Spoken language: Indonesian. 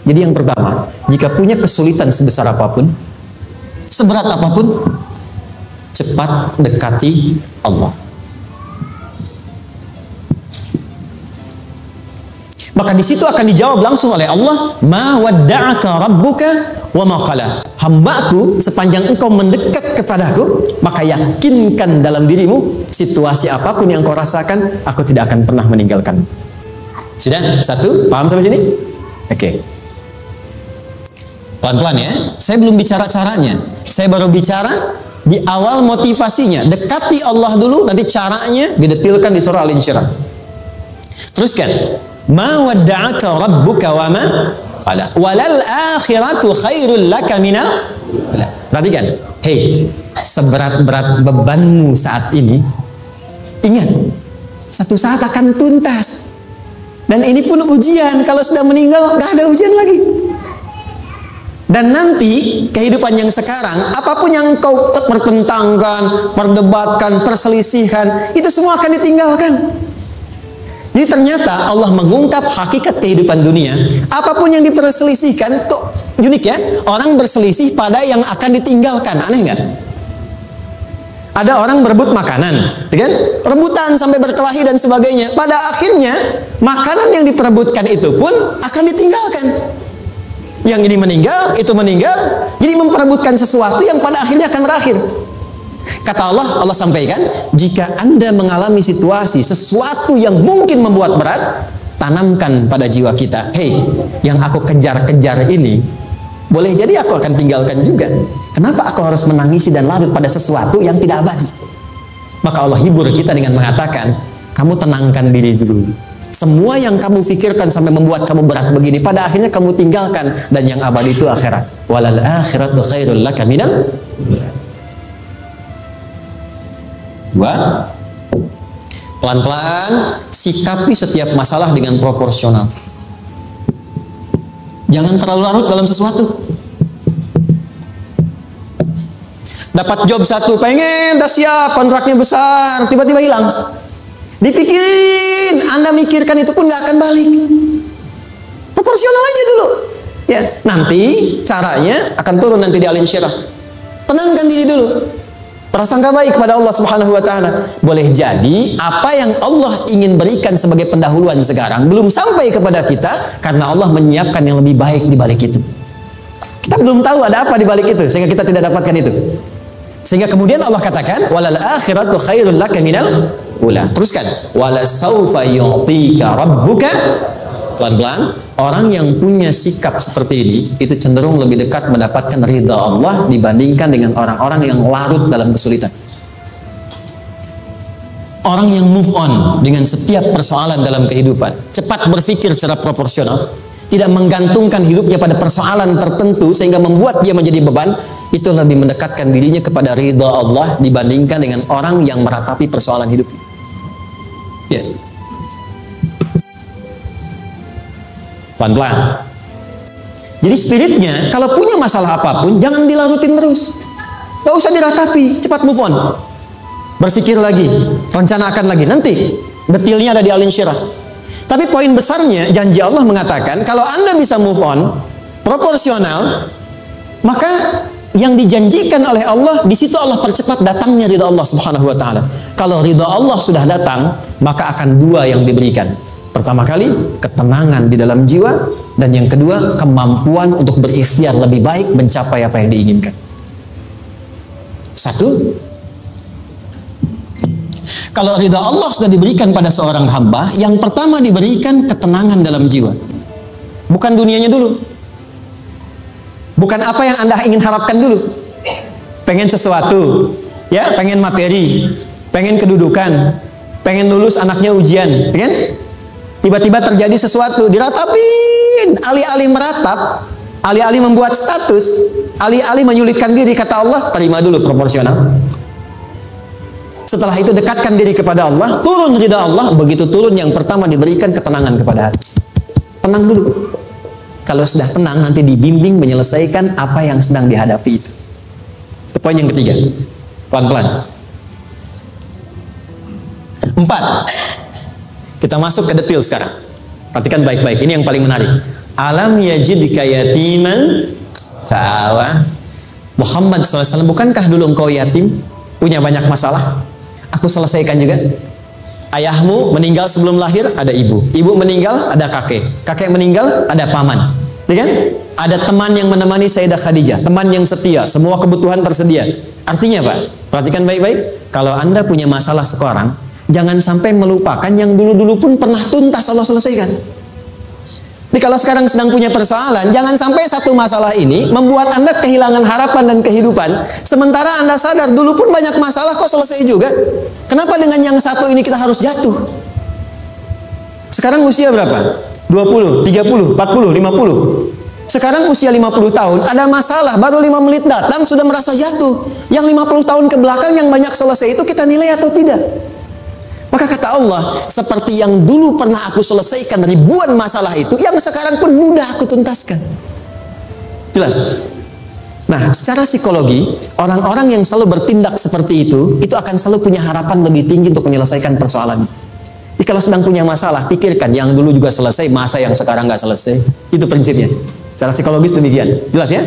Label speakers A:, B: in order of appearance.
A: Jadi yang pertama, jika punya kesulitan sebesar apapun, seberat apapun, cepat dekati Allah. Maka di situ akan dijawab langsung oleh Allah, ma wadda'aka rabbuka wa ma qala. Hambaku, sepanjang engkau mendekat kepadaku, maka yakinkan dalam dirimu, situasi apapun yang kau rasakan, aku tidak akan pernah meninggalkan. Sudah? Satu? Paham sampai sini? Oke. Pelan-pelan ya. Saya belum bicara caranya. Saya baru bicara di awal motivasinya. Dekati Allah dulu, nanti caranya didetilkan di surah Al-Insyirah. Teruskan. Ma wadda'aka rabbuka wa ma qala. Walal akhiratu khairul laka minal. Perhatikan. Hei, seberat-berat bebanmu saat ini, ingat, satu saat akan tuntas. Dan ini pun ujian. Kalau sudah meninggal, gak ada ujian lagi. Dan nanti kehidupan yang sekarang, apapun yang kau pertentangkan, perdebatkan, perselisihkan, itu semua akan ditinggalkan. Jadi ternyata Allah mengungkap hakikat kehidupan dunia. Apapun yang diperselisihkan, tuh unik ya. Orang berselisih pada yang akan ditinggalkan. Aneh nggak? Ada orang berebut makanan, ya kan? Rebutan sampai berkelahi dan sebagainya. Pada akhirnya makanan yang diperebutkan itu pun akan ditinggalkan. Yang ini meninggal, itu meninggal. Jadi memperebutkan sesuatu yang pada akhirnya akan berakhir. Kata Allah sampaikan, jika Anda mengalami situasi sesuatu yang mungkin membuat berat, tanamkan pada jiwa kita, hei, yang aku kejar-kejar ini, boleh jadi aku akan tinggalkan juga. Kenapa aku harus menangisi dan larut pada sesuatu yang tidak abadi? Maka Allah hibur kita dengan mengatakan, kamu tenangkan diri dulu. Semua yang kamu pikirkan sampai membuat kamu berat begini, pada akhirnya kamu tinggalkan, dan yang abadi itu akhirat. Walal akhiratu khairul laka minal. Dua, pelan-pelan sikapi setiap masalah dengan proporsional. Jangan terlalu larut dalam sesuatu. Dapat job satu, pengen, udah siap, kontraknya besar, tiba-tiba hilang. Dipikirin, Anda mikirkan itu pun gak akan balik. Proporsional aja dulu. Ya, nanti caranya akan turun nanti di Al-Insyirah. Tenangkan diri dulu. Prasangka baik kepada Allah Subhanahu wa taala. Boleh jadi apa yang Allah ingin berikan sebagai pendahuluan sekarang belum sampai kepada kita karena Allah menyiapkan yang lebih baik di balik itu. Kita belum tahu ada apa di balik itu sehingga kita tidak dapatkan itu. Sehingga kemudian Allah katakan walal akhiratu khairul laka minal ula. Teruskan, wala saufa yu'tika rabbuka. Pelan-pelan, orang yang punya sikap seperti ini itu cenderung lebih dekat mendapatkan ridha Allah dibandingkan dengan orang-orang yang larut dalam kesulitan. Orang yang move on dengan setiap persoalan dalam kehidupan, cepat berpikir secara proporsional, tidak menggantungkan hidupnya pada persoalan tertentu sehingga membuat dia menjadi beban, itu lebih mendekatkan dirinya kepada ridha Allah dibandingkan dengan orang yang meratapi persoalan hidup. Ya. Pelan-pelan. Jadi spiritnya, kalau punya masalah apapun, jangan dilarutin terus. Gak usah diratapi, cepat move on. Berpikir lagi, rencanakan lagi. Nanti detailnya ada di Al-Insyirah. Tapi poin besarnya, janji Allah mengatakan, kalau Anda bisa move on, proporsional, maka yang dijanjikan oleh Allah, di situ Allah percepat datangnya ridha Allah Subhanahu wa taala. Kalau ridha Allah sudah datang, maka akan dua yang diberikan. Pertama kali, ketenangan di dalam jiwa, dan yang kedua, kemampuan untuk berikhtiar lebih baik mencapai apa yang diinginkan. Satu, kalau ridha Allah sudah diberikan pada seorang hamba, yang pertama diberikan ketenangan dalam jiwa. Bukan dunianya dulu. Bukan apa yang Anda ingin harapkan dulu. Pengen sesuatu, ya, pengen materi, pengen kedudukan, pengen lulus anaknya ujian, ya kan? Tiba-tiba terjadi sesuatu, diratapin, alih-alih meratap, alih-alih membuat status, alih-alih menyulitkan diri, kata Allah, terima dulu proporsional. Setelah itu dekatkan diri kepada Allah, turun ridha Allah. Begitu turun, yang pertama diberikan ketenangan kepada hati. Tenang dulu. Kalau sudah tenang, nanti dibimbing menyelesaikan apa yang sedang dihadapi itu. Itu poin yang ketiga. Pelan-pelan. 4. Kita masuk ke detail sekarang. Perhatikan baik-baik. Ini yang paling menarik. Alam yajidka yatiman fa'awa. Muhammad SAW, bukankah dulu engkau yatim, punya banyak masalah? Aku selesaikan juga. Ayahmu meninggal sebelum lahir, ada ibu. Ibu meninggal, ada kakek. Kakek meninggal, ada paman. Ya kan? Ada teman yang menemani Sayyidah Khadijah, teman yang setia, semua kebutuhan tersedia. Artinya Pak, perhatikan baik-baik. Kalau Anda punya masalah sekarang, jangan sampai melupakan yang dulu-dulu pun pernah tuntas Allah selesaikan. Jadi kalau sekarang sedang punya persoalan, jangan sampai satu masalah ini membuat Anda kehilangan harapan dan kehidupan. Sementara Anda sadar dulu pun banyak masalah kok selesai juga. Kenapa dengan yang satu ini kita harus jatuh? Sekarang usia berapa? 20, 30, 40, 50. Sekarang usia 50 tahun, ada masalah, baru 5 menit datang sudah merasa jatuh. Yang 50 tahun ke belakang yang banyak selesai itu kita nilai atau tidak? Maka kata Allah, seperti yang dulu pernah aku selesaikan ribuan masalah itu, yang sekarang pun mudah aku tuntaskan. Jelas? Nah, secara psikologi, orang-orang yang selalu bertindak seperti itu akan selalu punya harapan lebih tinggi untuk menyelesaikan persoalan. Jadi kalau sedang punya masalah, pikirkan yang dulu juga selesai, masa yang sekarang nggak selesai. Itu prinsipnya. Secara psikologis demikian. Jelas ya?